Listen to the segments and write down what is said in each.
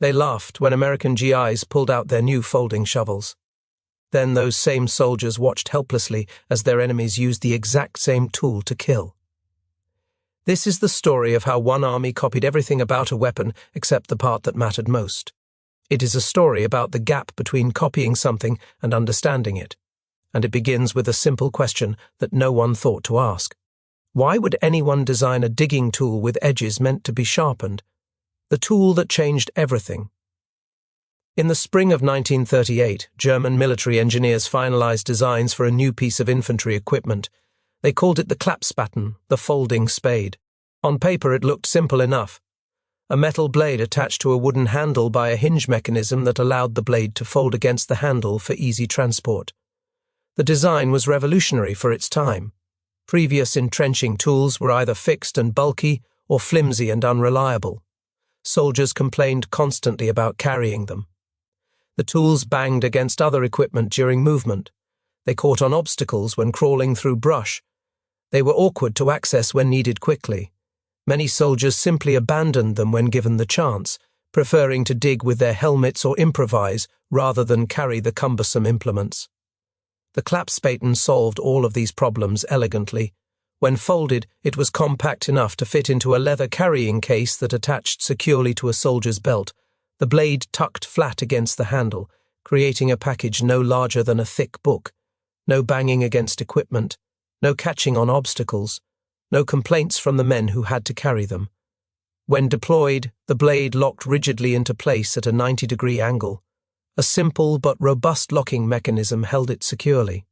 They laughed when American GIs pulled out their new folding shovels. Then those same soldiers watched helplessly as their enemies used the exact same tool to kill. This is the story of how one army copied everything about a weapon except the part that mattered most. It is a story about the gap between copying something and understanding it, and it begins with a simple question that no one thought to ask. Why would anyone design a digging tool with edges meant to be sharpened? The tool that changed everything. In the spring of 1938, German military engineers finalized designs for a new piece of infantry equipment. They called it the Klappspaten, the folding spade. On paper it looked simple enough. A metal blade attached to a wooden handle by a hinge mechanism that allowed the blade to fold against the handle for easy transport. The design was revolutionary for its time. Previous entrenching tools were either fixed and bulky or flimsy and unreliable. Soldiers complained constantly about carrying them. The tools banged against other equipment during movement. They caught on obstacles when crawling through brush. They were awkward to access when needed quickly. Many soldiers simply abandoned them when given the chance, preferring to dig with their helmets or improvise rather than carry the cumbersome implements. The Klappspaten solved all of these problems elegantly. When folded, it was compact enough to fit into a leather carrying case that attached securely to a soldier's belt, the blade tucked flat against the handle, creating a package no larger than a thick book. No banging against equipment, no catching on obstacles, no complaints from the men who had to carry them. When deployed, the blade locked rigidly into place at a 90-degree angle. A simple but robust locking mechanism held it securely.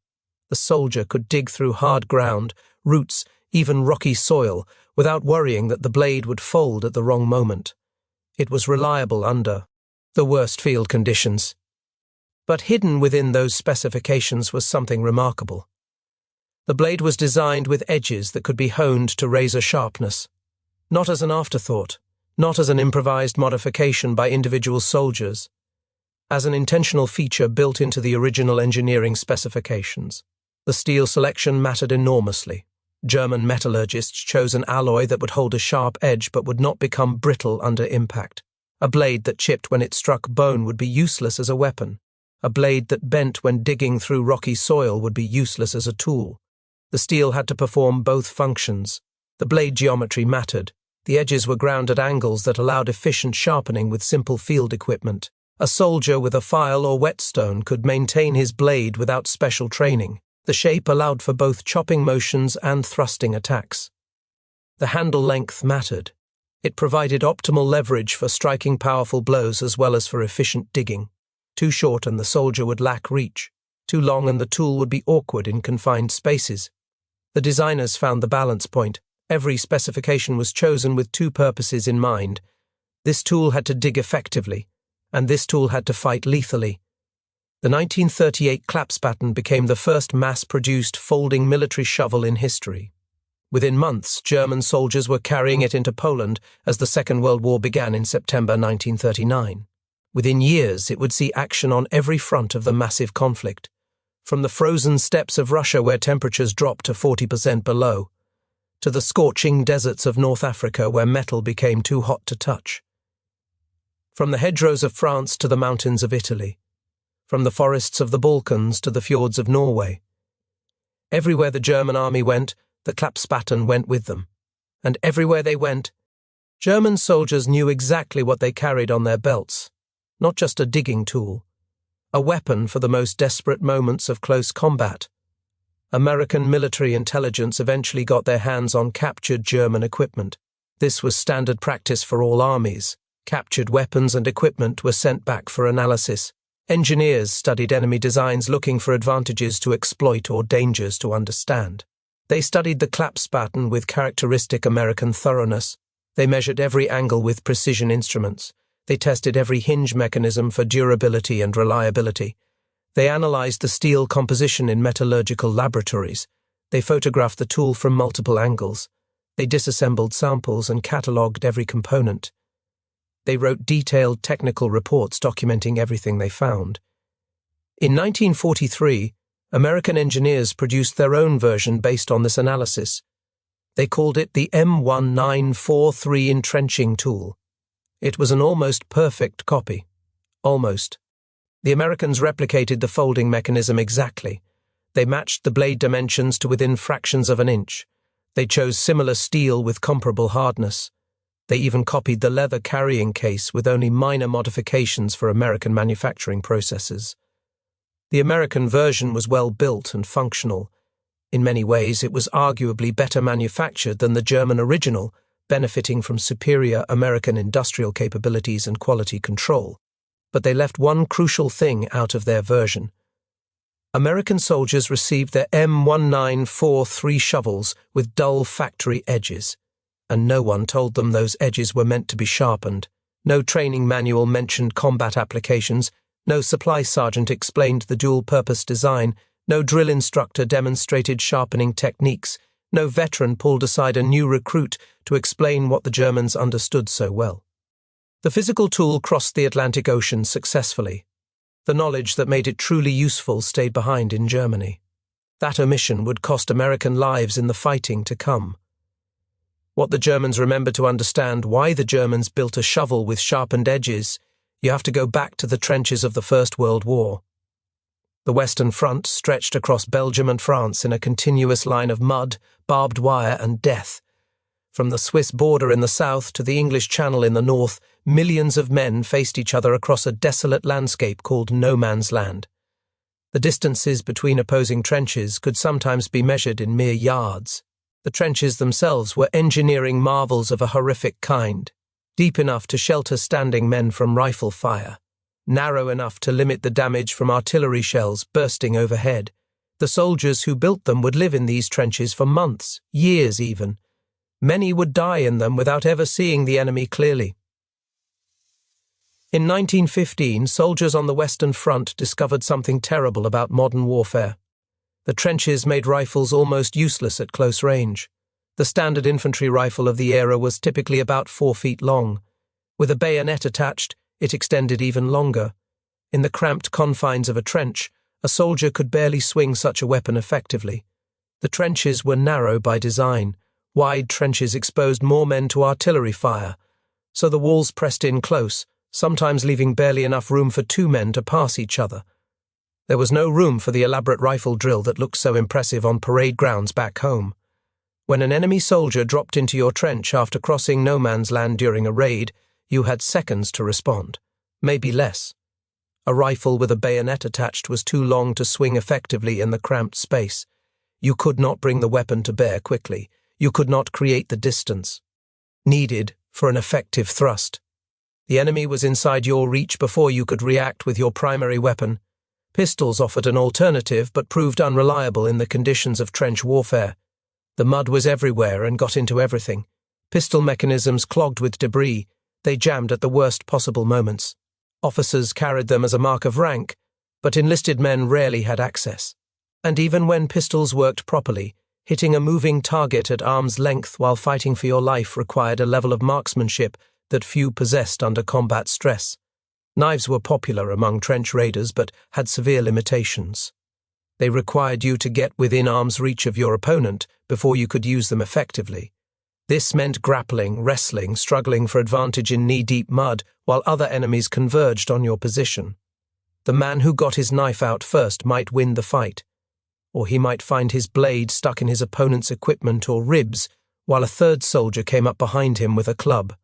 The soldier could dig through hard ground, roots, even rocky soil, without worrying that the blade would fold at the wrong moment. It was reliable under the worst field conditions. But hidden within those specifications was something remarkable. The blade was designed with edges that could be honed to razor sharpness, not as an afterthought, not as an improvised modification by individual soldiers, as an intentional feature built into the original engineering specifications. The steel selection mattered enormously. German metallurgists chose an alloy that would hold a sharp edge but would not become brittle under impact. A blade that chipped when it struck bone would be useless as a weapon. A blade that bent when digging through rocky soil would be useless as a tool. The steel had to perform both functions. The blade geometry mattered. The edges were ground at angles that allowed efficient sharpening with simple field equipment. A soldier with a file or whetstone could maintain his blade without special training. The shape allowed for both chopping motions and thrusting attacks. The handle length mattered. It provided optimal leverage for striking powerful blows as well as for efficient digging. Too short and the soldier would lack reach. Too long and the tool would be awkward in confined spaces. The designers found the balance point. Every specification was chosen with two purposes in mind. This tool had to dig effectively, and this tool had to fight lethally. The 1938 Klappspaten became the first mass-produced folding military shovel in history. Within months, German soldiers were carrying it into Poland as the Second World War began in September 1939. Within years, it would see action on every front of the massive conflict, from the frozen steppes of Russia where temperatures dropped to 40% below, to the scorching deserts of North Africa where metal became too hot to touch. From the hedgerows of France to the mountains of Italy, from the forests of the Balkans to the fjords of Norway. Everywhere the German army went, the Klappspaten went with them. And everywhere they went, German soldiers knew exactly what they carried on their belts. Not just a digging tool, a weapon for the most desperate moments of close combat. American military intelligence eventually got their hands on captured German equipment. This was standard practice for all armies. Captured weapons and equipment were sent back for analysis. Engineers studied enemy designs looking for advantages to exploit or dangers to understand. They studied the Klappspaten with characteristic American thoroughness. They measured every angle with precision instruments. They tested every hinge mechanism for durability and reliability. They analyzed the steel composition in metallurgical laboratories. They photographed the tool from multiple angles. They disassembled samples and catalogued every component. They wrote detailed technical reports documenting everything they found. In 1943, American engineers produced their own version based on this analysis. They called it the M1943 entrenching tool. It was an almost perfect copy. Almost. The Americans replicated the folding mechanism exactly. They matched the blade dimensions to within fractions of an inch. They chose similar steel with comparable hardness. They even copied the leather carrying case with only minor modifications for American manufacturing processes. The American version was well built and functional. In many ways, it was arguably better manufactured than the German original, benefiting from superior American industrial capabilities and quality control. But they left one crucial thing out of their version. American soldiers received their M1943 shovels with dull factory edges, and no one told them those edges were meant to be sharpened. No training manual mentioned combat applications, no supply sergeant explained the dual-purpose design, no drill instructor demonstrated sharpening techniques, no veteran pulled aside a new recruit to explain what the Germans understood so well. The physical tool crossed the Atlantic Ocean successfully. The knowledge that made it truly useful stayed behind in Germany. That omission would cost American lives in the fighting to come. What the Germans remember to understand why the Germans built a shovel with sharpened edges, you have to go back to the trenches of the First World War. The Western Front stretched across Belgium and France in a continuous line of mud, barbed wire, and death. From the Swiss border in the south to the English Channel in the north, millions of men faced each other across a desolate landscape called no man's land. The distances between opposing trenches could sometimes be measured in mere yards. The trenches themselves were engineering marvels of a horrific kind, deep enough to shelter standing men from rifle fire, narrow enough to limit the damage from artillery shells bursting overhead. The soldiers who built them would live in these trenches for months, years even. Many would die in them without ever seeing the enemy clearly. In 1915, soldiers on the Western Front discovered something terrible about modern warfare. The trenches made rifles almost useless at close range. The standard infantry rifle of the era was typically about 4 feet long. With a bayonet attached, it extended even longer. In the cramped confines of a trench, a soldier could barely swing such a weapon effectively. The trenches were narrow by design. Wide trenches exposed more men to artillery fire, so the walls pressed in close, sometimes leaving barely enough room for 2 men to pass each other. There was no room for the elaborate rifle drill that looked so impressive on parade grounds back home. When an enemy soldier dropped into your trench after crossing no man's land during a raid, you had seconds to respond, maybe less. A rifle with a bayonet attached was too long to swing effectively in the cramped space. You could not bring the weapon to bear quickly. You could not create the distance needed for an effective thrust. The enemy was inside your reach before you could react with your primary weapon. Pistols offered an alternative but proved unreliable in the conditions of trench warfare. The mud was everywhere and got into everything. Pistol mechanisms clogged with debris. They jammed at the worst possible moments. Officers carried them as a mark of rank, but enlisted men rarely had access. And even when pistols worked properly, hitting a moving target at arm's length while fighting for your life required a level of marksmanship that few possessed under combat stress. Knives were popular among trench raiders but had severe limitations. They required you to get within arm's reach of your opponent before you could use them effectively. This meant grappling, wrestling, struggling for advantage in knee-deep mud while other enemies converged on your position. The man who got his knife out first might win the fight, or he might find his blade stuck in his opponent's equipment or ribs while a third soldier came up behind him with a club.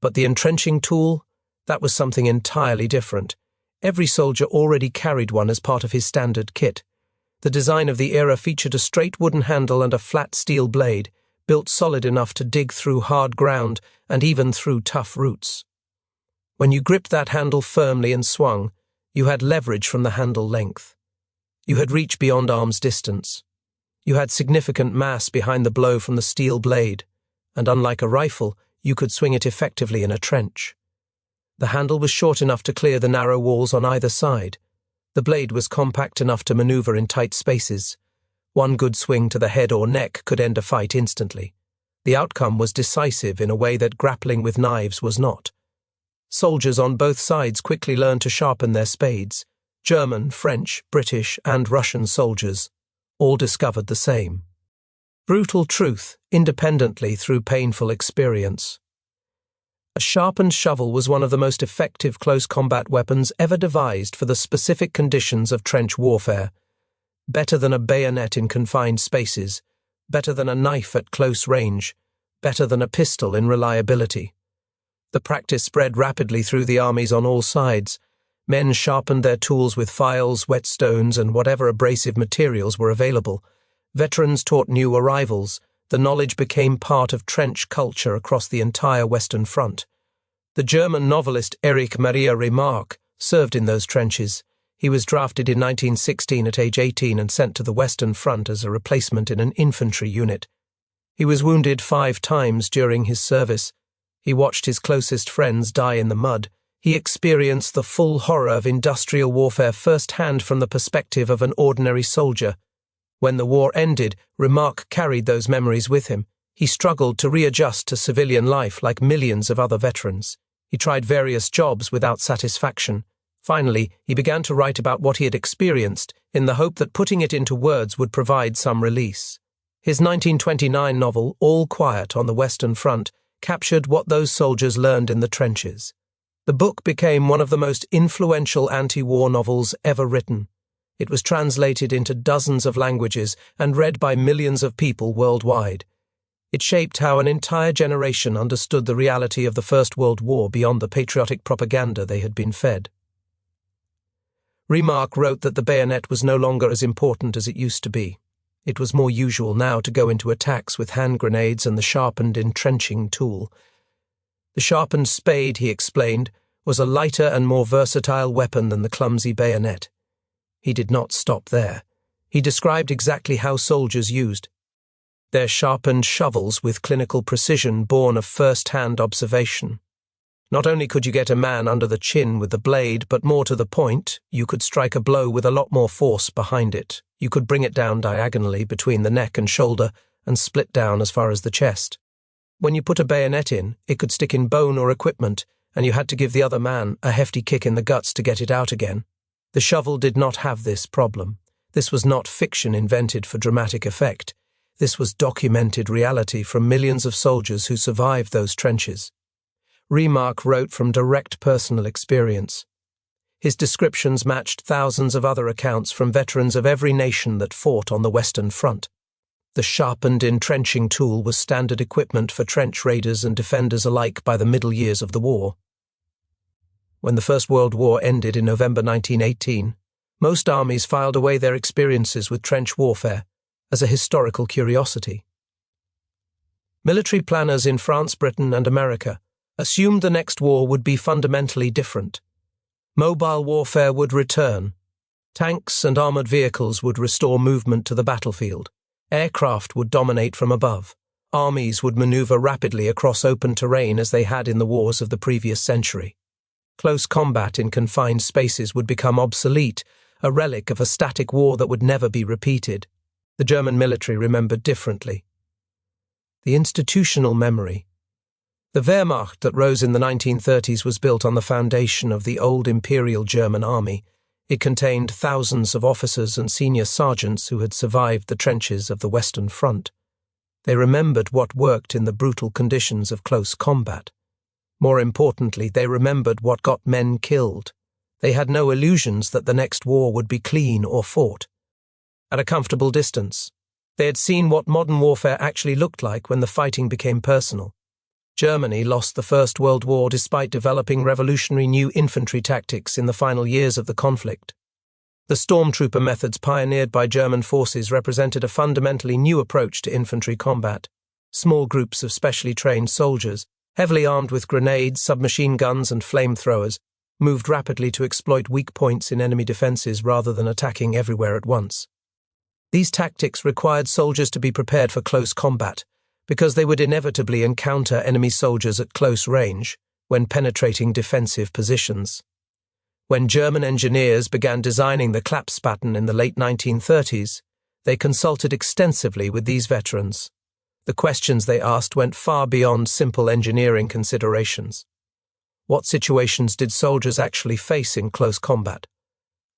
But the entrenching tool, that was something entirely different. Every soldier already carried one as part of his standard kit. The design of the era featured a straight wooden handle and a flat steel blade, built solid enough to dig through hard ground and even through tough roots. When you gripped that handle firmly and swung, you had leverage from the handle length. You had reach beyond arm's distance. You had significant mass behind the blow from the steel blade, and unlike a rifle, you could swing it effectively in a trench. The handle was short enough to clear the narrow walls on either side. The blade was compact enough to maneuver in tight spaces. One good swing to the head or neck could end a fight instantly. The outcome was decisive in a way that grappling with knives was not. Soldiers on both sides quickly learned to sharpen their spades. German, French, British, and Russian soldiers all discovered the same. Brutal truth, independently through painful experience. A sharpened shovel was one of the most effective close combat weapons ever devised for the specific conditions of trench warfare. Better than a bayonet in confined spaces, better than a knife at close range, better than a pistol in reliability. The practice spread rapidly through the armies on all sides. Men sharpened their tools with files, whetstones, and whatever abrasive materials were available. Veterans taught new arrivals. The knowledge became part of trench culture across the entire Western Front. The German novelist Erich Maria Remarque served in those trenches. He was drafted in 1916 at age 18 and sent to the Western Front as a replacement in an infantry unit. He was wounded 5 times during his service. He watched his closest friends die in the mud. He experienced the full horror of industrial warfare firsthand from the perspective of an ordinary soldier. When the war ended, Remarque carried those memories with him. He struggled to readjust to civilian life like millions of other veterans. He tried various jobs without satisfaction. Finally, he began to write about what he had experienced in the hope that putting it into words would provide some release. His 1929 novel, All Quiet on the Western Front, captured what those soldiers learned in the trenches. The book became one of the most influential anti-war novels ever written. It was translated into dozens of languages and read by millions of people worldwide. It shaped how an entire generation understood the reality of the First World War beyond the patriotic propaganda they had been fed. Remarque wrote that the bayonet was no longer as important as it used to be. It was more usual now to go into attacks with hand grenades and the sharpened entrenching tool. The sharpened spade, he explained, was a lighter and more versatile weapon than the clumsy bayonet. He did not stop there. He described exactly how soldiers used their sharpened shovels with clinical precision born of first-hand observation. Not only could you get a man under the chin with the blade, but more to the point, you could strike a blow with a lot more force behind it. You could bring it down diagonally between the neck and shoulder and split down as far as the chest. When you put a bayonet in, it could stick in bone or equipment, and you had to give the other man a hefty kick in the guts to get it out again. The shovel did not have this problem. This was not fiction invented for dramatic effect. This was documented reality from millions of soldiers who survived those trenches. Remarque wrote from direct personal experience. His descriptions matched thousands of other accounts from veterans of every nation that fought on the Western Front. The sharpened entrenching tool was standard equipment for trench raiders and defenders alike by the middle years of the war. When the First World War ended in November 1918, most armies filed away their experiences with trench warfare as a historical curiosity. Military planners in France, Britain, and America assumed the next war would be fundamentally different. Mobile warfare would return. Tanks and armored vehicles would restore movement to the battlefield. Aircraft would dominate from above. Armies would maneuver rapidly across open terrain as they had in the wars of the previous century. Close combat in confined spaces would become obsolete, a relic of a static war that would never be repeated. The German military remembered differently. The institutional memory. The Wehrmacht that rose in the 1930s was built on the foundation of the old Imperial German Army. It contained thousands of officers and senior sergeants who had survived the trenches of the Western Front. They remembered what worked in the brutal conditions of close combat. More importantly, they remembered what got men killed. They had no illusions that the next war would be clean or fought. At a comfortable distance, they had seen what modern warfare actually looked like when the fighting became personal. Germany lost the First World War despite developing revolutionary new infantry tactics in the final years of the conflict. The stormtrooper methods pioneered by German forces represented a fundamentally new approach to infantry combat. Small groups of specially trained soldiers, heavily armed with grenades, submachine guns, and flamethrowers, moved rapidly to exploit weak points in enemy defenses rather than attacking everywhere at once. These tactics required soldiers to be prepared for close combat, because they would inevitably encounter enemy soldiers at close range when penetrating defensive positions. When German engineers began designing the Klappspaten in the late 1930s, they consulted extensively with these veterans. The questions they asked went far beyond simple engineering considerations. What situations did soldiers actually face in close combat?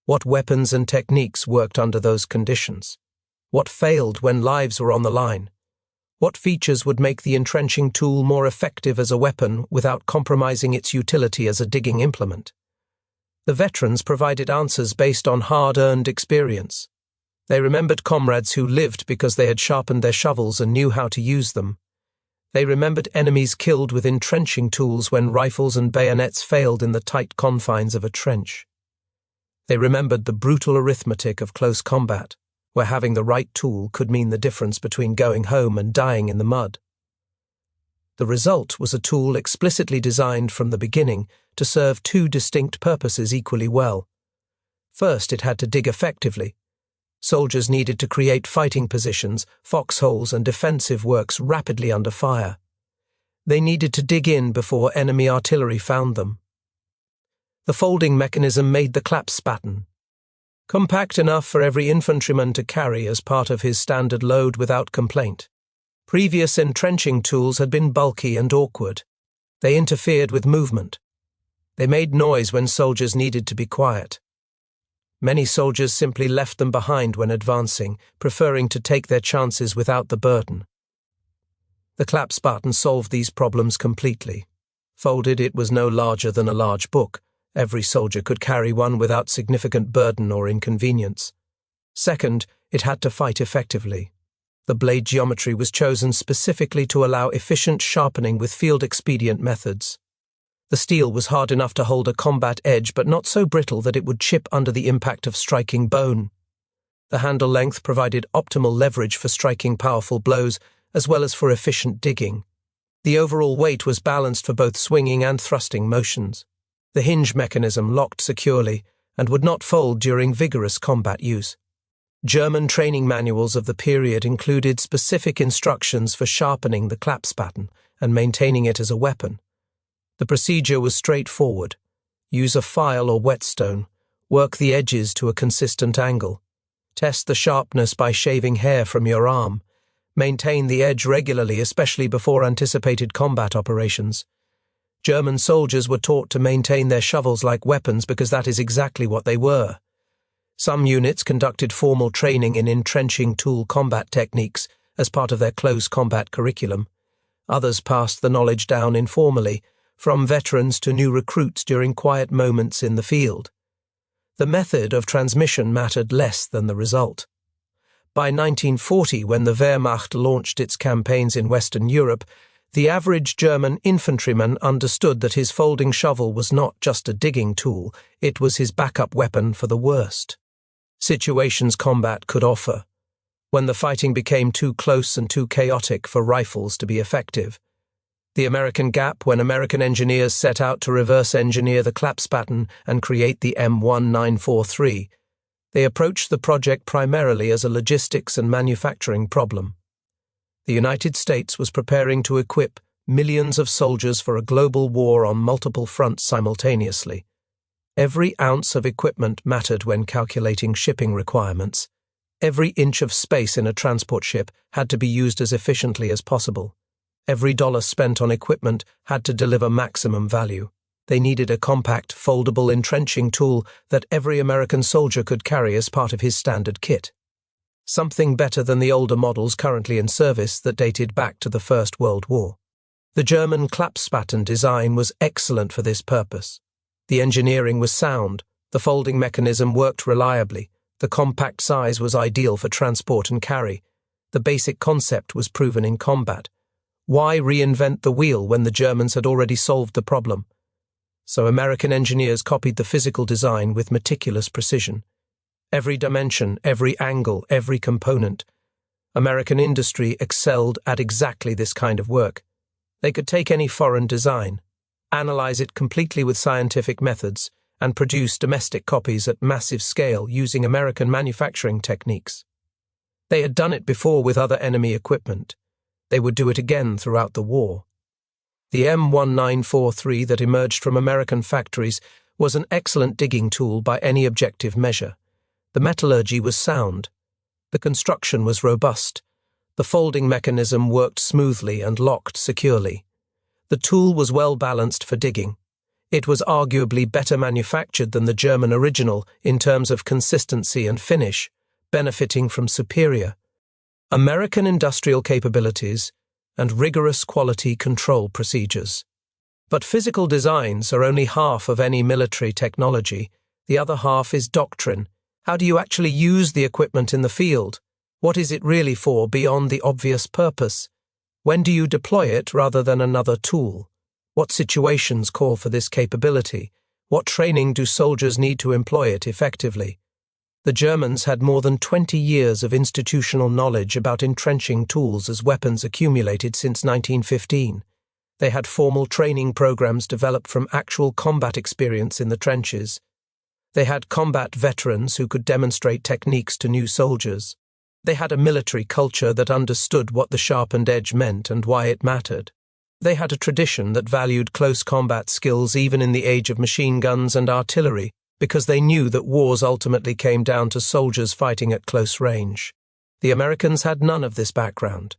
What weapons and techniques worked under those conditions? What failed when lives were on the line? What features would make the entrenching tool more effective as a weapon without compromising its utility as a digging implement? The veterans provided answers based on hard-earned experience. They remembered comrades who lived because they had sharpened their shovels and knew how to use them. They remembered enemies killed with entrenching tools when rifles and bayonets failed in the tight confines of a trench. They remembered the brutal arithmetic of close combat, where having the right tool could mean the difference between going home and dying in the mud. The result was a tool explicitly designed from the beginning to serve two distinct purposes equally well. First, it had to dig effectively. Soldiers needed to create fighting positions, foxholes, and defensive works rapidly under fire. They needed to dig in before enemy artillery found them. The folding mechanism made the Klappspaten compact enough for every infantryman to carry as part of his standard load without complaint. Previous entrenching tools had been bulky and awkward. They interfered with movement. They made noise when soldiers needed to be quiet. Many soldiers simply left them behind when advancing, preferring to take their chances without the burden. The Klappspaten solved these problems completely. Folded, it was no larger than a large book. Every soldier could carry one without significant burden or inconvenience. Second, it had to fight effectively. The blade geometry was chosen specifically to allow efficient sharpening with field-expedient methods. The steel was hard enough to hold a combat edge, but not so brittle that it would chip under the impact of striking bone. The handle length provided optimal leverage for striking powerful blows, as well as for efficient digging. The overall weight was balanced for both swinging and thrusting motions. The hinge mechanism locked securely and would not fold during vigorous combat use. German training manuals of the period included specific instructions for sharpening the Klappspaten and maintaining it as a weapon. The procedure was straightforward. Use a file or whetstone, work the edges to a consistent angle, test the sharpness by shaving hair from your arm, maintain the edge regularly, especially before anticipated combat operations. German soldiers were taught to maintain their shovels like weapons because that is exactly what they were. Some units conducted formal training in entrenching tool combat techniques as part of their close combat curriculum. Others passed the knowledge down informally, from veterans to new recruits during quiet moments in the field. The method of transmission mattered less than the result. By 1940, when the Wehrmacht launched its campaigns in Western Europe, the average German infantryman understood that his folding shovel was not just a digging tool, it was his backup weapon for the worst situations combat could offer, when the fighting became too close and too chaotic for rifles to be effective. The American Gap, when American engineers set out to reverse engineer the Klappspaten and create the M1943, they approached the project primarily as a logistics and manufacturing problem. The United States was preparing to equip millions of soldiers for a global war on multiple fronts simultaneously. Every ounce of equipment mattered when calculating shipping requirements. Every inch of space in a transport ship had to be used as efficiently as possible. Every dollar spent on equipment had to deliver maximum value. They needed a compact, foldable entrenching tool that every American soldier could carry as part of his standard kit. Something better than the older models currently in service that dated back to the First World War. The German Klappspaten design was excellent for this purpose. The engineering was sound, the folding mechanism worked reliably, the compact size was ideal for transport and carry, the basic concept was proven in combat. Why reinvent the wheel when the Germans had already solved the problem? So American engineers copied the physical design with meticulous precision. Every dimension, every angle, every component. American industry excelled at exactly this kind of work. They could take any foreign design, analyze it completely with scientific methods, and produce domestic copies at massive scale using American manufacturing techniques. They had done it before with other enemy equipment. They would do it again throughout the war. The M1943 that emerged from American factories was an excellent digging tool by any objective measure. The metallurgy was sound. The construction was robust. The folding mechanism worked smoothly and locked securely. The tool was well balanced for digging. It was arguably better manufactured than the German original in terms of consistency and finish, benefiting from superior American industrial capabilities, and rigorous quality control procedures. But physical designs are only half of any military technology. The other half is doctrine. How do you actually use the equipment in the field? What is it really for beyond the obvious purpose? When do you deploy it rather than another tool? What situations call for this capability? What training do soldiers need to employ it effectively? The Germans had more than 20 years of institutional knowledge about entrenching tools as weapons accumulated since 1915. They had formal training programs developed from actual combat experience in the trenches. They had combat veterans who could demonstrate techniques to new soldiers. They had a military culture that understood what the sharpened edge meant and why it mattered. They had a tradition that valued close combat skills even in the age of machine guns and artillery, because they knew that wars ultimately came down to soldiers fighting at close range. The Americans had none of this background.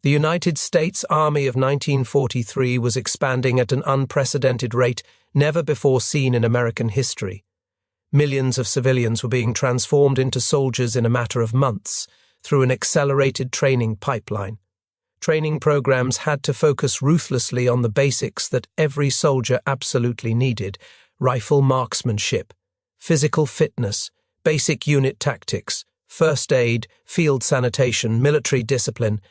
The United States Army of 1943 was expanding at an unprecedented rate never before seen in American history. Millions of civilians were being transformed into soldiers in a matter of months through an accelerated training pipeline. Training programs had to focus ruthlessly on the basics that every soldier absolutely needed: rifle marksmanship, physical fitness, basic unit tactics, first aid, field sanitation, military discipline.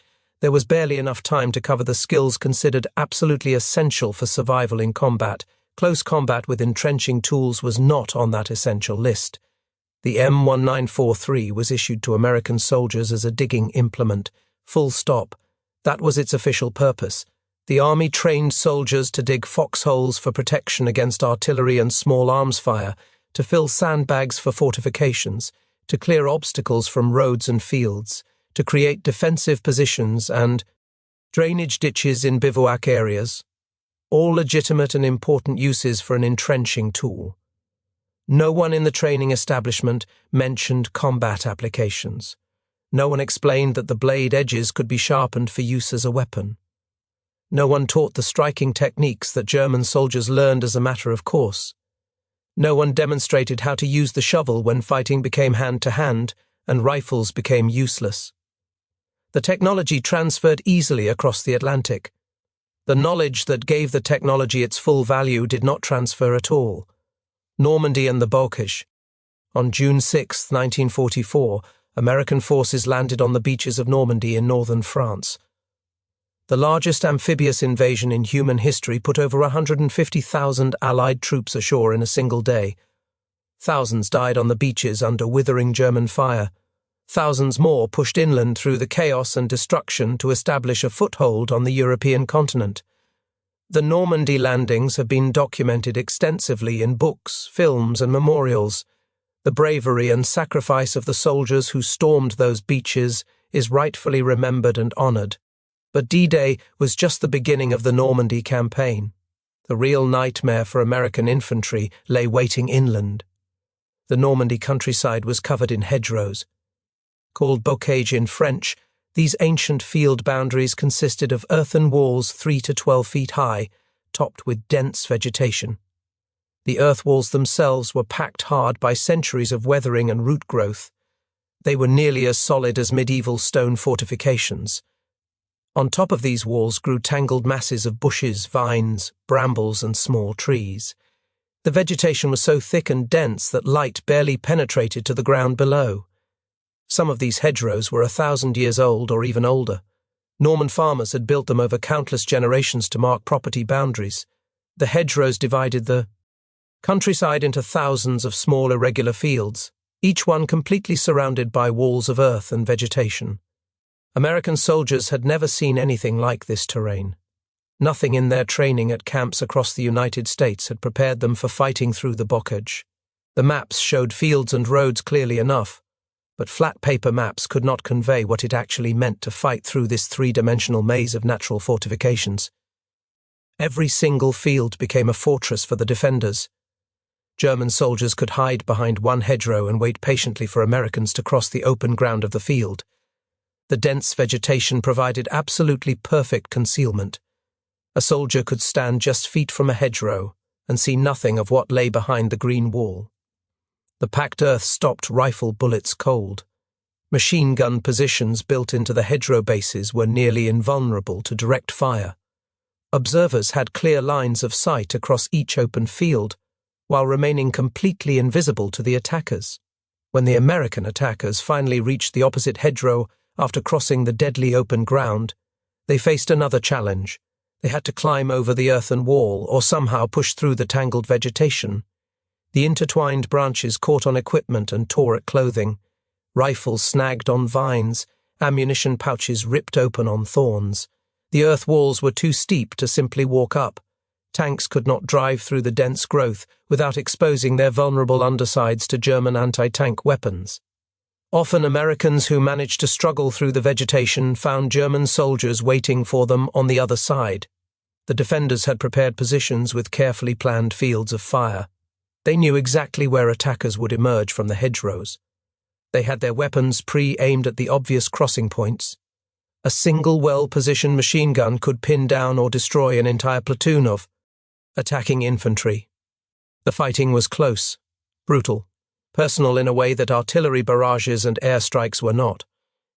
There was barely enough time to cover the skills considered absolutely essential for survival in combat. Close combat with entrenching tools was not on that essential list. The M1943 was issued to American soldiers as a digging implement. Full stop. That was its official purpose. The Army trained soldiers to dig foxholes for protection against artillery and small arms fire, to fill sandbags for fortifications, to clear obstacles from roads and fields, to create defensive positions and drainage ditches in bivouac areas. All legitimate and important uses for an entrenching tool. No one in the training establishment mentioned combat applications. No one explained that the blade edges could be sharpened for use as a weapon. No one taught the striking techniques that German soldiers learned as a matter of course. No one demonstrated how to use the shovel when fighting became hand-to-hand and rifles became useless. The technology transferred easily across the Atlantic. The knowledge that gave the technology its full value did not transfer at all. Normandy and the Bocage. On June 6, 1944, American forces landed on the beaches of Normandy in northern France. The largest amphibious invasion in human history put over 150,000 Allied troops ashore in a single day. Thousands died on the beaches under withering German fire. Thousands more pushed inland through the chaos and destruction to establish a foothold on the European continent. The Normandy landings have been documented extensively in books, films, and memorials. The bravery and sacrifice of the soldiers who stormed those beaches is rightfully remembered and honored. But D-Day was just the beginning of the Normandy campaign. The real nightmare for American infantry lay waiting inland. The Normandy countryside was covered in hedgerows. Called bocage in French, these ancient field boundaries consisted of earthen walls 3 to 12 feet high, topped with dense vegetation. The earth walls themselves were packed hard by centuries of weathering and root growth. They were nearly as solid as medieval stone fortifications. On top of these walls grew tangled masses of bushes, vines, brambles, and small trees. The vegetation was so thick and dense that light barely penetrated to the ground below. Some of these hedgerows were 1,000 years old or even older. Norman farmers had built them over countless generations to mark property boundaries. The hedgerows divided the countryside into thousands of small irregular fields, each one completely surrounded by walls of earth and vegetation. American soldiers had never seen anything like this terrain. Nothing in their training at camps across the United States had prepared them for fighting through the bocage. The maps showed fields and roads clearly enough, but flat paper maps could not convey what it actually meant to fight through this three-dimensional maze of natural fortifications. Every single field became a fortress for the defenders. German soldiers could hide behind one hedgerow and wait patiently for Americans to cross the open ground of the field. The dense vegetation provided absolutely perfect concealment. A soldier could stand just feet from a hedgerow and see nothing of what lay behind the green wall. The packed earth stopped rifle bullets cold. Machine gun positions built into the hedgerow bases were nearly invulnerable to direct fire. Observers had clear lines of sight across each open field, while remaining completely invisible to the attackers. When the American attackers finally reached the opposite hedgerow after crossing the deadly open ground, they faced another challenge. They had to climb over the earthen wall or somehow push through the tangled vegetation. The intertwined branches caught on equipment and tore at clothing. Rifles snagged on vines, ammunition pouches ripped open on thorns. The earth walls were too steep to simply walk up. Tanks could not drive through the dense growth without exposing their vulnerable undersides to German anti-tank weapons. Often Americans who managed to struggle through the vegetation found German soldiers waiting for them on the other side. The defenders had prepared positions with carefully planned fields of fire. They knew exactly where attackers would emerge from the hedgerows. They had their weapons pre-aimed at the obvious crossing points. A single well-positioned machine gun could pin down or destroy an entire platoon of attacking infantry. The fighting was close, brutal, personal in a way that artillery barrages and airstrikes were not.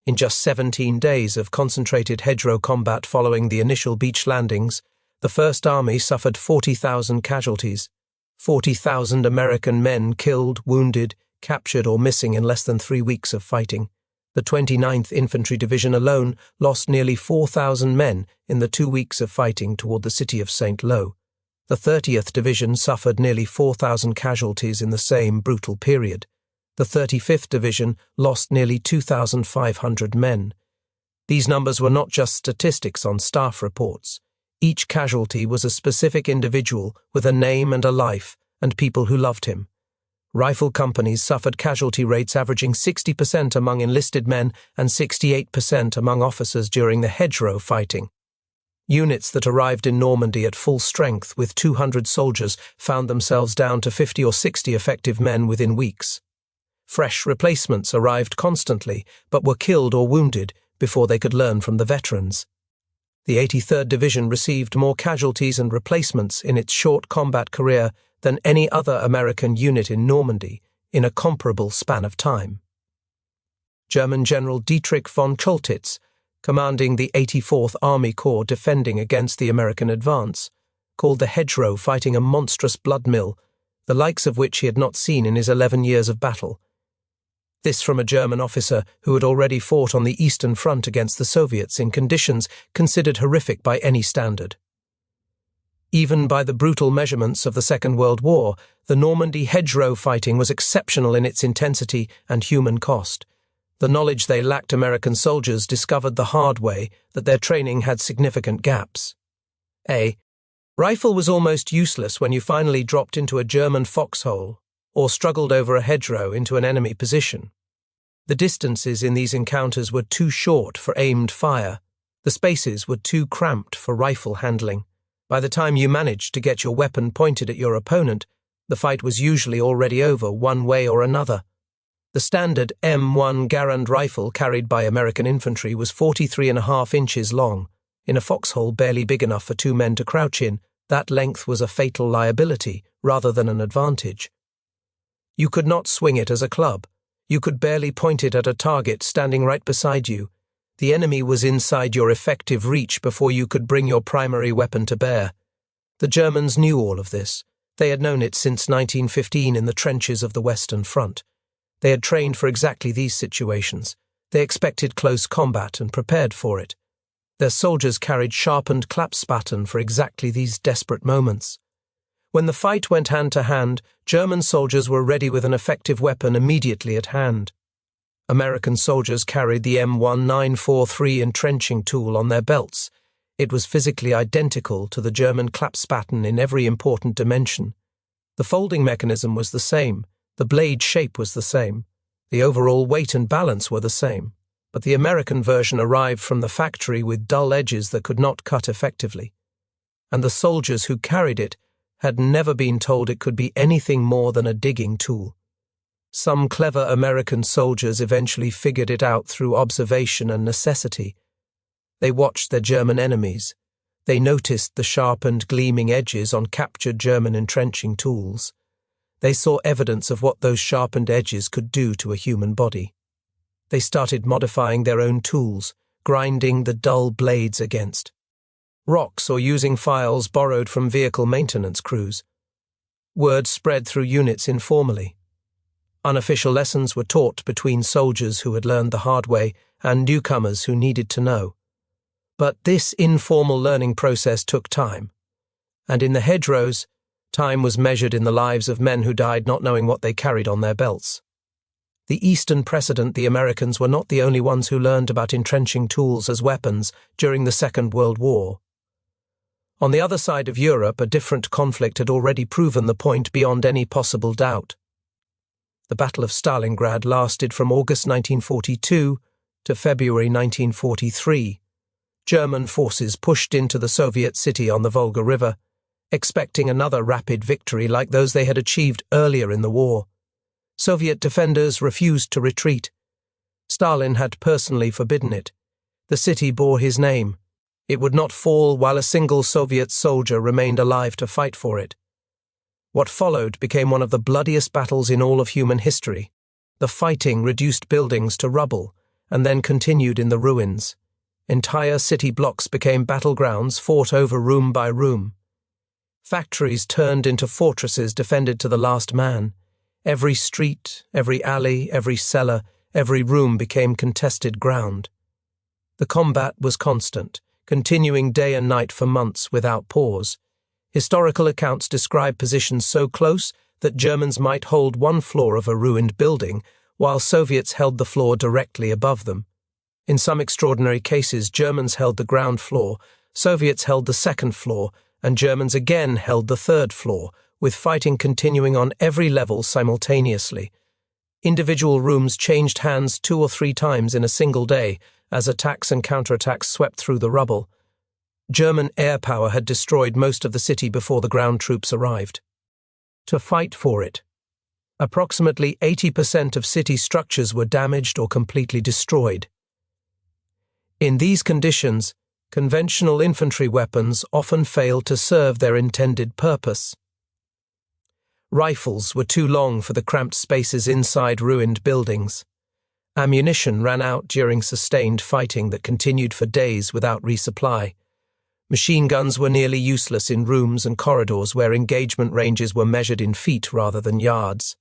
In just 17 days of concentrated hedgerow combat following the initial beach landings, the First Army suffered 40,000 casualties. 40,000 American men killed, wounded, captured or missing in less than 3 weeks of fighting. The 29th Infantry Division alone lost nearly 4,000 men in the 2 weeks of fighting toward the city of St. Lo. The 30th Division suffered nearly 4,000 casualties in the same brutal period. The 35th Division lost nearly 2,500 men. These numbers were not just statistics on staff reports. Each casualty was a specific individual with a name and a life, and people who loved him. Rifle companies suffered casualty rates averaging 60% among enlisted men and 68% among officers during the hedgerow fighting. Units that arrived in Normandy at full strength with 200 soldiers found themselves down to 50 or 60 effective men within weeks. Fresh replacements arrived constantly, but were killed or wounded before they could learn from the veterans. The 83rd Division received more casualties and replacements in its short combat career than any other American unit in Normandy in a comparable span of time. German General Dietrich von Choltitz, commanding the 84th Army Corps defending against the American advance, called the hedgerow fighting a monstrous blood mill, the likes of which he had not seen in his 11 years of battle. This from a German officer who had already fought on the Eastern Front against the Soviets in conditions considered horrific by any standard. Even by the brutal measurements of the Second World War, the Normandy hedgerow fighting was exceptional in its intensity and human cost. The knowledge they lacked American soldiers discovered the hard way that their training had significant gaps. A rifle was almost useless when you finally dropped into a German foxhole or struggled over a hedgerow into an enemy position. The distances in these encounters were too short for aimed fire. The spaces were too cramped for rifle handling. By the time you managed to get your weapon pointed at your opponent, the fight was usually already over one way or another. The standard M1 Garand rifle carried by American infantry was 43.5 inches long. In a foxhole barely big enough for 2 men to crouch in, that length was a fatal liability rather than an advantage. You could not swing it as a club. You could barely point it at a target standing right beside you. The enemy was inside your effective reach before you could bring your primary weapon to bear. The Germans knew all of this. They had known it since 1915 in the trenches of the Western Front. They had trained for exactly these situations. They expected close combat and prepared for it. Their soldiers carried sharpened Klappspaten for exactly these desperate moments. When the fight went hand to hand, German soldiers were ready with an effective weapon immediately at hand. American soldiers carried the M1943 entrenching tool on their belts. It was physically identical to the German Klappspaten in every important dimension. The folding mechanism was the same, the blade shape was the same, the overall weight and balance were the same, but the American version arrived from the factory with dull edges that could not cut effectively. And the soldiers who carried it had never been told it could be anything more than a digging tool. Some clever American soldiers eventually figured it out through observation and necessity. They watched their German enemies. They noticed the sharpened, gleaming edges on captured German entrenching tools. They saw evidence of what those sharpened edges could do to a human body. They started modifying their own tools, grinding the dull blades against rocks or using files borrowed from vehicle maintenance crews. Word spread through units informally. Unofficial lessons were taught between soldiers who had learned the hard way and newcomers who needed to know. But this informal learning process took time. And in the hedgerows, time was measured in the lives of men who died not knowing what they carried on their belts. The Eastern precedent, the Americans were not the only ones who learned about entrenching tools as weapons during the Second World War. On the other side of Europe, a different conflict had already proven the point beyond any possible doubt. The Battle of Stalingrad lasted from August 1942 to February 1943. German forces pushed into the Soviet city on the Volga River, expecting another rapid victory like those they had achieved earlier in the war. Soviet defenders refused to retreat. Stalin had personally forbidden it. The city bore his name. It would not fall while a single Soviet soldier remained alive to fight for it. What followed became one of the bloodiest battles in all of human history. The fighting reduced buildings to rubble and then continued in the ruins. Entire city blocks became battlegrounds fought over room by room. Factories turned into fortresses defended to the last man. Every street, every alley, every cellar, every room became contested ground. The combat was constant, continuing day and night for months without pause. Historical accounts describe positions so close that Germans might hold one floor of a ruined building, while Soviets held the floor directly above them. In some extraordinary cases, Germans held the ground floor, Soviets held the second floor, and Germans again held the third floor, with fighting continuing on every level simultaneously. Individual rooms changed hands 2 or 3 times in a single day as attacks and counterattacks swept through the rubble. German air power had destroyed most of the city before the ground troops arrived. To fight for it. Approximately 80% of city structures were damaged or completely destroyed. In these conditions, conventional infantry weapons often failed to serve their intended purpose. Rifles were too long for the cramped spaces inside ruined buildings. Ammunition ran out during sustained fighting that continued for days without resupply. Machine guns were nearly useless in rooms and corridors where engagement ranges were measured in feet rather than yards.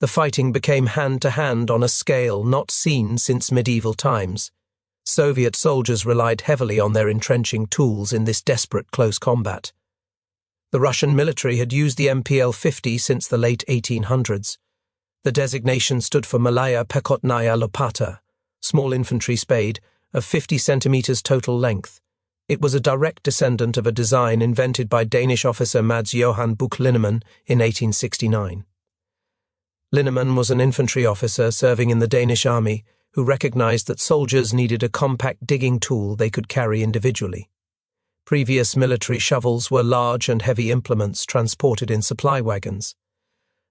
The fighting became hand-to-hand on a scale not seen since medieval times. Soviet soldiers relied heavily on their entrenching tools in this desperate close combat. The Russian military had used the MPL-50 since the late 1800s. The designation stood for Malaya Pekotnaya Lopata, small infantry spade, of 50 centimeters total length. It was a direct descendant of a design invented by Danish officer Mads Johan Buch Linnemann in 1869. Linnemann was an infantry officer serving in the Danish army who recognized that soldiers needed a compact digging tool they could carry individually. Previous military shovels were large and heavy implements transported in supply wagons.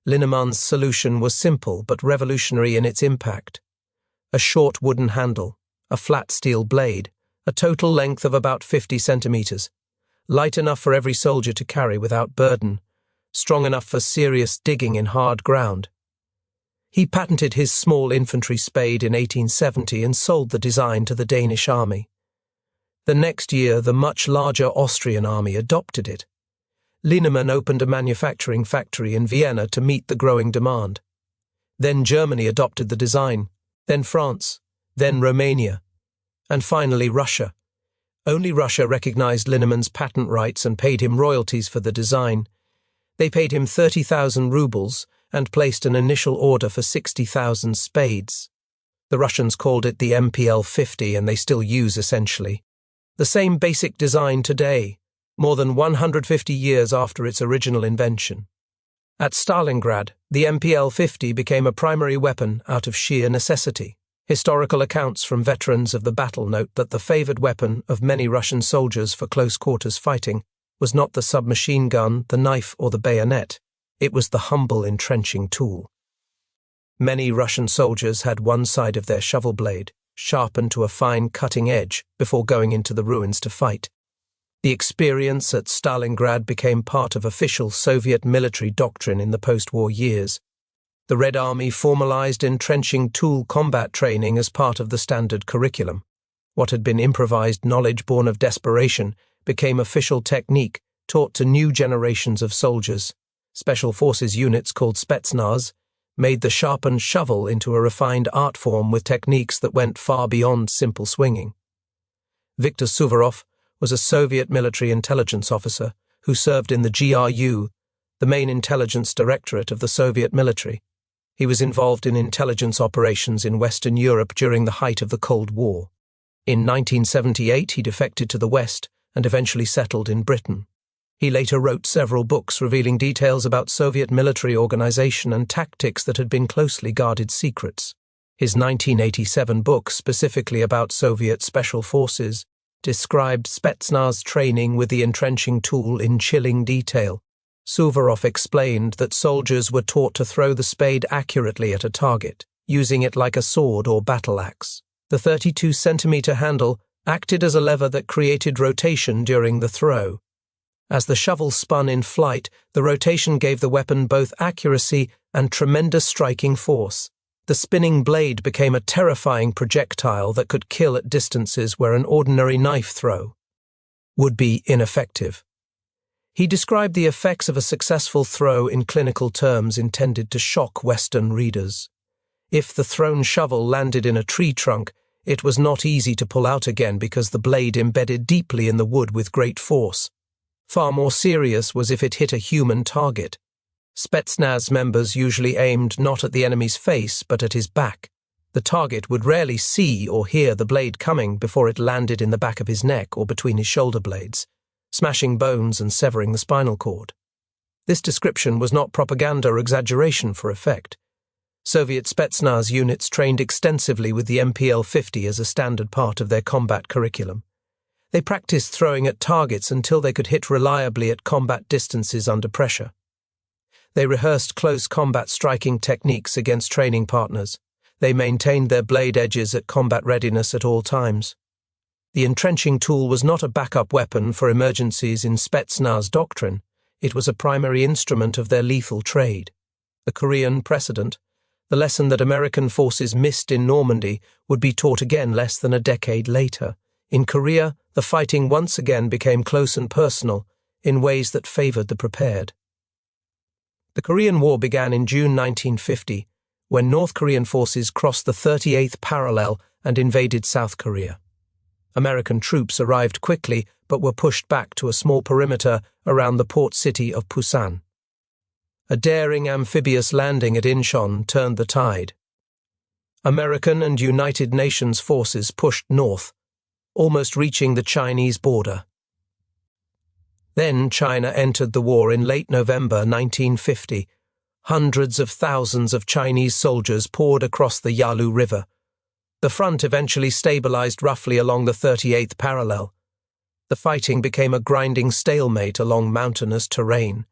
Linnemann's solution was simple but revolutionary in its impact. A short wooden handle, a flat steel blade, a total length of about 50 centimeters, light enough for every soldier to carry without burden, strong enough for serious digging in hard ground. He patented his small infantry spade in 1870 and sold the design to the Danish army. The next year, the much larger Austrian army adopted it. Linnemann opened a manufacturing factory in Vienna to meet the growing demand. Then Germany adopted the design, then France, then Romania, and finally Russia. Only Russia recognized Linnemann's patent rights and paid him royalties for the design. They paid him 30,000 rubles and placed an initial order for 60,000 spades. The Russians called it the MPL-50 and they still use essentially the same basic design today, more than 150 years after its original invention. At Stalingrad, the MPL-50 became a primary weapon out of sheer necessity. Historical accounts from veterans of the battle note that the favored weapon of many Russian soldiers for close-quarters fighting was not the submachine gun, the knife, or the bayonet. It was the humble entrenching tool. Many Russian soldiers had one side of their shovel blade sharpened to a fine cutting edge before going into the ruins to fight. The experience at Stalingrad became part of official Soviet military doctrine in the post-war years. The Red Army formalized entrenching tool combat training as part of the standard curriculum. What had been improvised knowledge born of desperation became official technique taught to new generations of soldiers. Special forces units called Spetsnaz made the sharpened shovel into a refined art form with techniques that went far beyond simple swinging. Viktor Suvorov was a Soviet military intelligence officer who served in the GRU, the main intelligence directorate of the Soviet military. He was involved in intelligence operations in Western Europe during the height of the Cold War. In 1978, he defected to the West and eventually settled in Britain. He later wrote several books revealing details about Soviet military organization and tactics that had been closely guarded secrets. His 1987 book, specifically about Soviet special forces, described Spetsnaz training with the entrenching tool in chilling detail. Suvorov explained that soldiers were taught to throw the spade accurately at a target, using it like a sword or battle axe. The 32-centimeter handle acted as a lever that created rotation during the throw. As the shovel spun in flight, the rotation gave the weapon both accuracy and tremendous striking force. The spinning blade became a terrifying projectile that could kill at distances where an ordinary knife throw would be ineffective. He described the effects of a successful throw in clinical terms intended to shock Western readers. If the thrown shovel landed in a tree trunk, it was not easy to pull out again because the blade embedded deeply in the wood with great force. Far more serious was if it hit a human target. Spetsnaz members usually aimed not at the enemy's face but at his back. The target would rarely see or hear the blade coming before it landed in the back of his neck or between his shoulder blades, smashing bones and severing the spinal cord. This description was not propaganda or exaggeration for effect. Soviet Spetsnaz units trained extensively with the MPL-50 as a standard part of their combat curriculum. They practiced throwing at targets until they could hit reliably at combat distances under pressure. They rehearsed close combat striking techniques against training partners. They maintained their blade edges at combat readiness at all times. The entrenching tool was not a backup weapon for emergencies in Spetsnaz doctrine. It was a primary instrument of their lethal trade. The Korean precedent, the lesson that American forces missed in Normandy, would be taught again less than a decade later. In Korea, the fighting once again became close and personal in ways that favored the prepared. The Korean War began in June 1950, when North Korean forces crossed the 38th parallel and invaded South Korea. American troops arrived quickly but were pushed back to a small perimeter around the port city of Busan. A daring amphibious landing at Incheon turned the tide. American and United Nations forces pushed north, almost reaching the Chinese border. Then China entered the war in late November 1950. Hundreds of thousands of Chinese soldiers poured across the Yalu River. The front eventually stabilized roughly along the 38th parallel. The fighting became a grinding stalemate along mountainous terrain.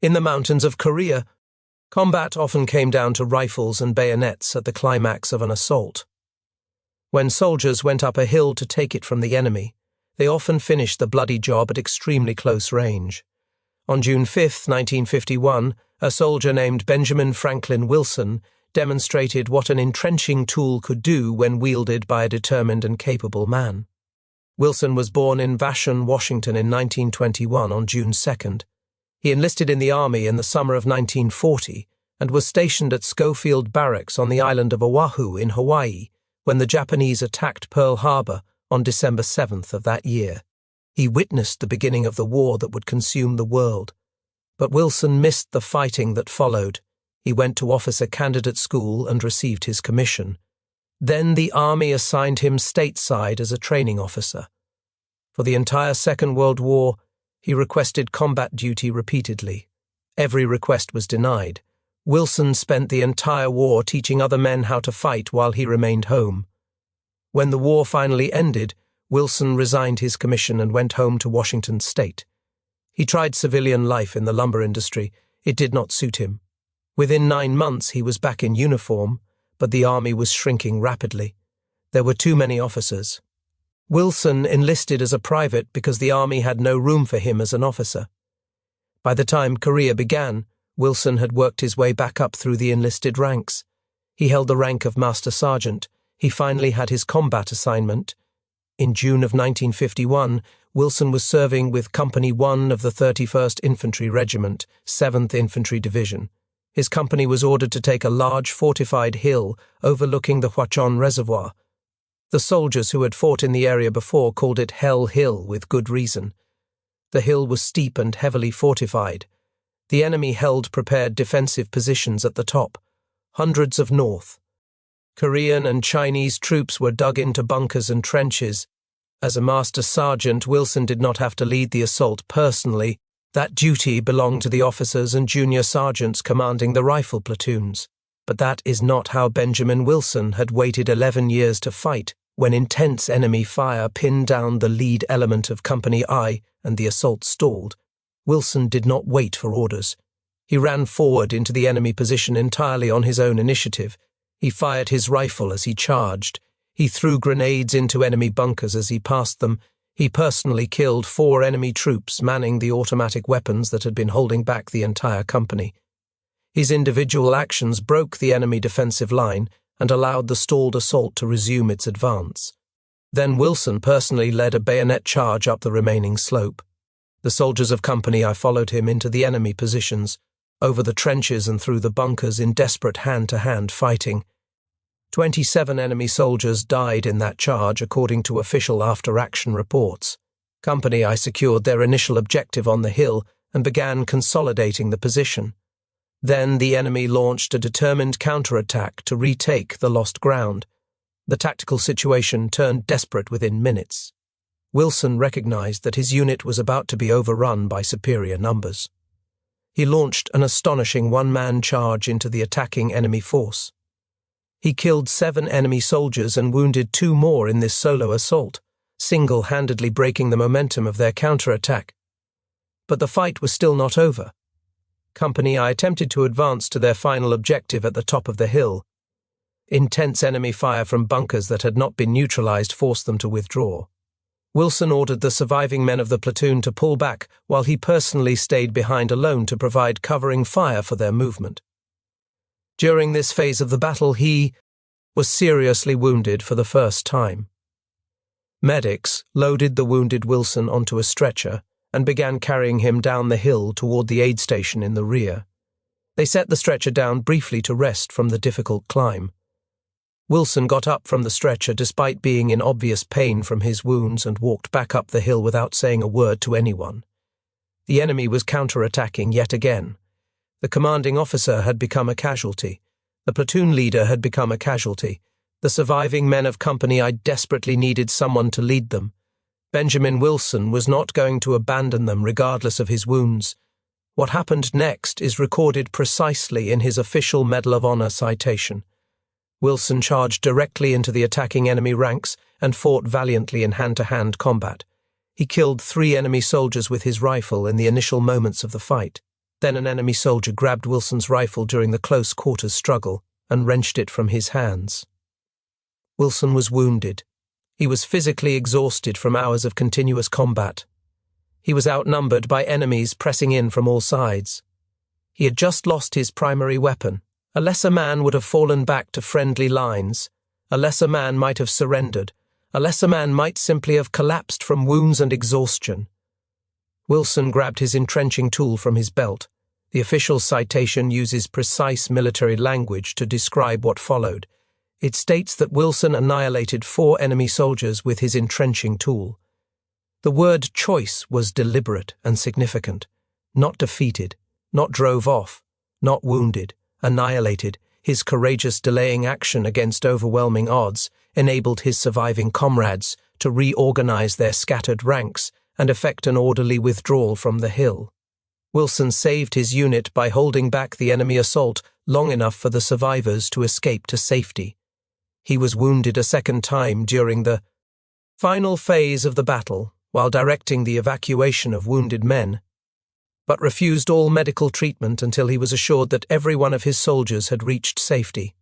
In the mountains of Korea, combat often came down to rifles and bayonets at the climax of an assault. When soldiers went up a hill to take it from the enemy, they often finished the bloody job at extremely close range. On June 5, 1951, a soldier named Benjamin Franklin Wilson demonstrated what an entrenching tool could do when wielded by a determined and capable man. Wilson was born in Vashon, Washington in 1921 on June 2nd. He enlisted in the Army in the summer of 1940 and was stationed at Schofield Barracks on the island of Oahu in Hawaii when the Japanese attacked Pearl Harbor on December 7th of that year. He witnessed the beginning of the war that would consume the world. But Wilson missed the fighting that followed. He went to officer candidate school and received his commission. Then the Army assigned him stateside as a training officer. For the entire Second World War, he requested combat duty repeatedly. Every request was denied. Wilson spent the entire war teaching other men how to fight while he remained home. When the war finally ended, Wilson resigned his commission and went home to Washington State. He tried civilian life in the lumber industry. It did not suit him. Within 9 months he was back in uniform, but the Army was shrinking rapidly. There were too many officers. Wilson enlisted as a private because the Army had no room for him as an officer. By the time Korea began, Wilson had worked his way back up through the enlisted ranks. He held the rank of Master Sergeant. He finally had his combat assignment. In June of 1951, Wilson was serving with Company 1 of the 31st Infantry Regiment, 7th Infantry Division. His company was ordered to take a large fortified hill overlooking the Huachon Reservoir. The soldiers who had fought in the area before called it Hell Hill with good reason. The hill was steep and heavily fortified. The enemy held prepared defensive positions at the top, hundreds of North Korean and Chinese troops were dug into bunkers and trenches. As a Master Sergeant, Wilson did not have to lead the assault personally. That duty belonged to the officers and junior sergeants commanding the rifle platoons. But that is not how Benjamin Wilson had waited 11 years to fight. When intense enemy fire pinned down the lead element of Company I and the assault stalled, Wilson did not wait for orders. He ran forward into the enemy position entirely on his own initiative. He fired his rifle as he charged. He threw grenades into enemy bunkers as he passed them. He personally killed 4 enemy troops manning the automatic weapons that had been holding back the entire company. His individual actions broke the enemy defensive line and allowed the stalled assault to resume its advance. Then Wilson personally led a bayonet charge up the remaining slope. The soldiers of Company I followed him into the enemy positions, over the trenches and through the bunkers in desperate hand-to-hand fighting. 27 enemy soldiers died in that charge according to official after-action reports. Company I secured their initial objective on the hill and began consolidating the position. Then the enemy launched a determined counterattack to retake the lost ground. The tactical situation turned desperate within minutes. Wilson recognized that his unit was about to be overrun by superior numbers. He launched an astonishing one-man charge into the attacking enemy force. He killed 7 enemy soldiers and wounded 2 more in this solo assault, single-handedly breaking the momentum of their counterattack. But the fight was still not over. Company I attempted to advance to their final objective at the top of the hill. Intense enemy fire from bunkers that had not been neutralized forced them to withdraw. Wilson ordered the surviving men of the platoon to pull back while he personally stayed behind alone to provide covering fire for their movement. During this phase of the battle, he was seriously wounded for the first time. Medics loaded the wounded Wilson onto a stretcher and began carrying him down the hill toward the aid station in the rear. They set the stretcher down briefly to rest from the difficult climb. Wilson got up from the stretcher despite being in obvious pain from his wounds and walked back up the hill without saying a word to anyone. The enemy was counterattacking yet again. The commanding officer had become a casualty. The platoon leader had become a casualty. The surviving men of Company I desperately needed someone to lead them. Benjamin Wilson was not going to abandon them regardless of his wounds. What happened next is recorded precisely in his official Medal of Honor citation. Wilson charged directly into the attacking enemy ranks and fought valiantly in hand-to-hand combat. He killed 3 enemy soldiers with his rifle in the initial moments of the fight. Then an enemy soldier grabbed Wilson's rifle during the close quarters struggle and wrenched it from his hands. Wilson was wounded. He was physically exhausted from hours of continuous combat. He was outnumbered by enemies pressing in from all sides. He had just lost his primary weapon. A lesser man would have fallen back to friendly lines. A lesser man might have surrendered. A lesser man might simply have collapsed from wounds and exhaustion. Wilson grabbed his entrenching tool from his belt. The official citation uses precise military language to describe what followed. It states that Wilson annihilated 4 enemy soldiers with his entrenching tool. The word choice was deliberate and significant. Not defeated, not drove off, not wounded, annihilated. His courageous delaying action against overwhelming odds enabled his surviving comrades to reorganize their scattered ranks and effect an orderly withdrawal from the hill. Wilson saved his unit by holding back the enemy assault long enough for the survivors to escape to safety. He was wounded a second time during the final phase of the battle while directing the evacuation of wounded men, but refused all medical treatment until he was assured that every one of his soldiers had reached safety.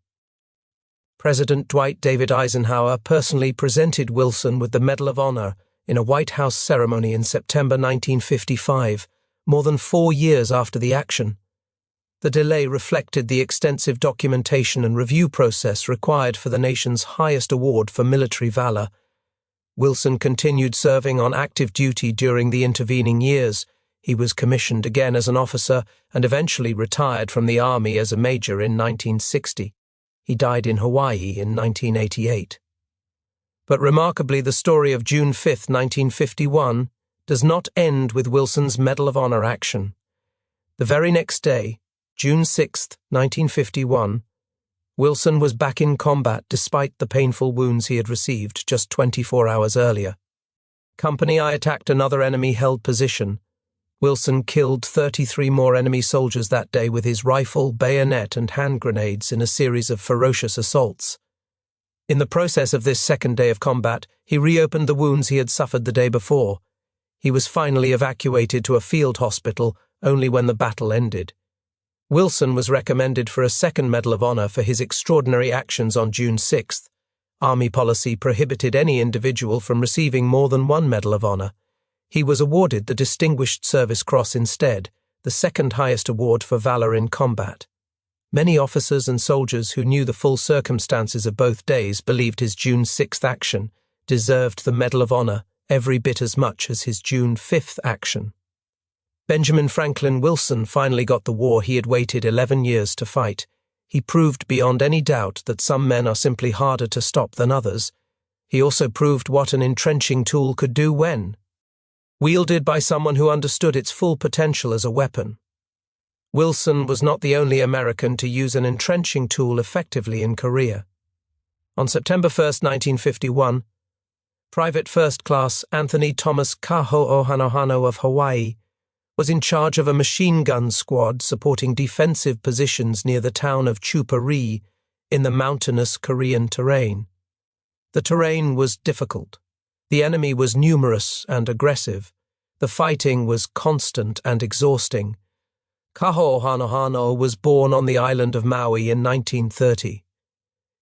President Dwight David Eisenhower personally presented Wilson with the Medal of Honor in a White House ceremony in September 1955, more than 4 years after the action. The delay reflected the extensive documentation and review process required for the nation's highest award for military valor. Wilson continued serving on active duty during the intervening years. He was commissioned again as an officer and eventually retired from the Army as a major in 1960. He died in Hawaii in 1988. But remarkably, the story of June 5, 1951, does not end with Wilson's Medal of Honor action. The very next day, June 6, 1951, Wilson was back in combat despite the painful wounds he had received just 24 hours earlier. Company I attacked another enemy-held position. Wilson killed 33 more enemy soldiers that day with his rifle, bayonet, and hand grenades in a series of ferocious assaults. In the process of this second day of combat, he reopened the wounds he had suffered the day before. He was finally evacuated to a field hospital only when the battle ended. Wilson was recommended for a second Medal of Honor for his extraordinary actions on June 6. Army policy prohibited any individual from receiving more than one Medal of Honor. He was awarded the Distinguished Service Cross instead, the second highest award for valor in combat. Many officers and soldiers who knew the full circumstances of both days believed his June 6 action deserved the Medal of Honor every bit as much as his June 5 action. Benjamin Franklin Wilson finally got the war he had waited 11 years to fight. He proved beyond any doubt that some men are simply harder to stop than others. He also proved what an entrenching tool could do when wielded by someone who understood its full potential as a weapon. Wilson was not the only American to use an entrenching tool effectively in Korea. On September 1, 1951, Private First Class Anthony Thomas Kaho'ohanohano of Hawaii was in charge of a machine gun squad supporting defensive positions near the town of Chupari in the mountainous Korean terrain. The terrain was difficult. The enemy was numerous and aggressive. The fighting was constant and exhausting. Kaho'ohanohano was born on the island of Maui in 1930.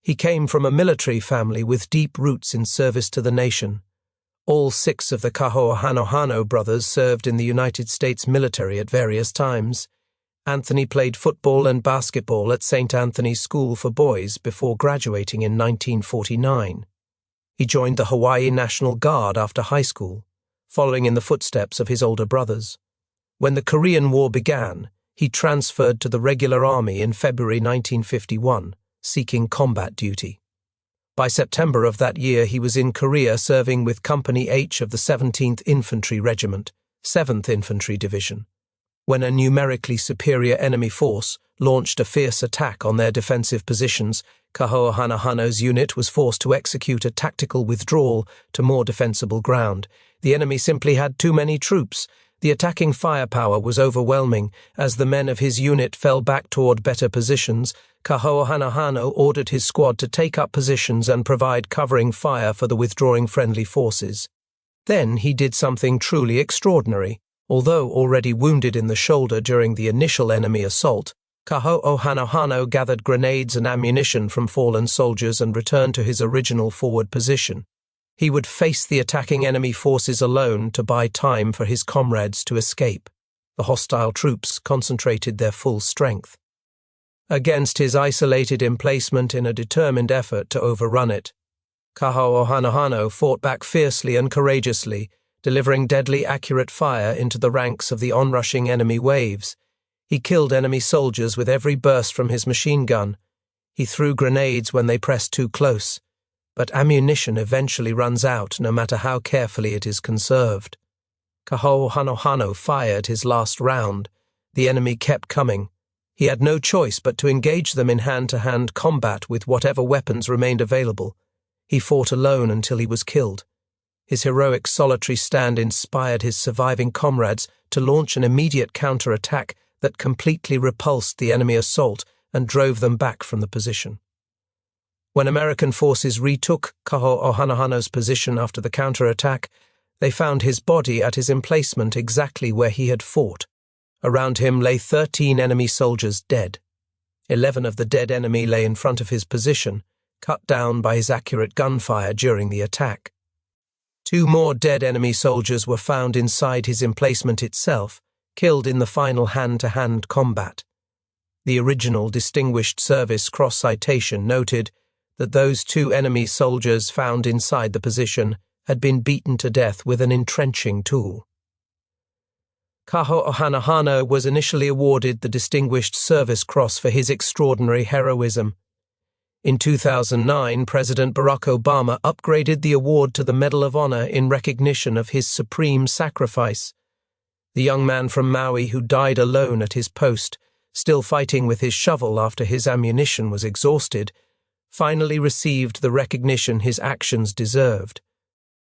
He came from a military family with deep roots in service to the nation. All 6 of the Kaho'ohanohano brothers served in the United States military at various times. Anthony played football and basketball at St. Anthony's School for Boys before graduating in 1949. He joined the Hawaii National Guard after high school, following in the footsteps of his older brothers. When the Korean War began, he transferred to the regular army in February 1951, seeking combat duty. By September of that year, he was in Korea serving with Company H of the 17th Infantry Regiment, 7th Infantry Division, when a numerically superior enemy force launched a fierce attack on their defensive positions. Kaho'ohanohano's unit was forced to execute a tactical withdrawal to more defensible ground. The enemy simply had too many troops. The attacking firepower was overwhelming. As the men of his unit fell back toward better positions, Kaho'ohanohano ordered his squad to take up positions and provide covering fire for the withdrawing friendly forces. Then he did something truly extraordinary. Although already wounded in the shoulder during the initial enemy assault, Kaho'ohanohano gathered grenades and ammunition from fallen soldiers and returned to his original forward position. He would face the attacking enemy forces alone to buy time for his comrades to escape. The hostile troops concentrated their full strength against his isolated emplacement in a determined effort to overrun it. Kaho'ohanohano fought back fiercely and courageously, delivering deadly accurate fire into the ranks of the onrushing enemy waves. He killed enemy soldiers with every burst from his machine gun. He threw grenades when they pressed too close, but ammunition eventually runs out no matter how carefully it is conserved. Kaho'ohanohano fired his last round. The enemy kept coming. He had no choice but to engage them in hand-to-hand combat with whatever weapons remained available. He fought alone until he was killed. His heroic solitary stand inspired his surviving comrades to launch an immediate counterattack that completely repulsed the enemy assault and drove them back from the position. When American forces retook Kaho'ohanohano's position after the counterattack, they found his body at his emplacement exactly where he had fought. Around him lay 13 enemy soldiers dead. 11 of the dead enemy lay in front of his position, cut down by his accurate gunfire during the attack. 2 more dead enemy soldiers were found inside his emplacement itself, killed in the final hand-to-hand combat. The original Distinguished Service Cross citation noted that those 2 enemy soldiers found inside the position had been beaten to death with an entrenching tool. Kaho Ohanahana was initially awarded the Distinguished Service Cross for his extraordinary heroism. In 2009, President Barack Obama upgraded the award to the Medal of Honor in recognition of his supreme sacrifice. The young man from Maui who died alone at his post, still fighting with his shovel after his ammunition was exhausted, finally received the recognition his actions deserved.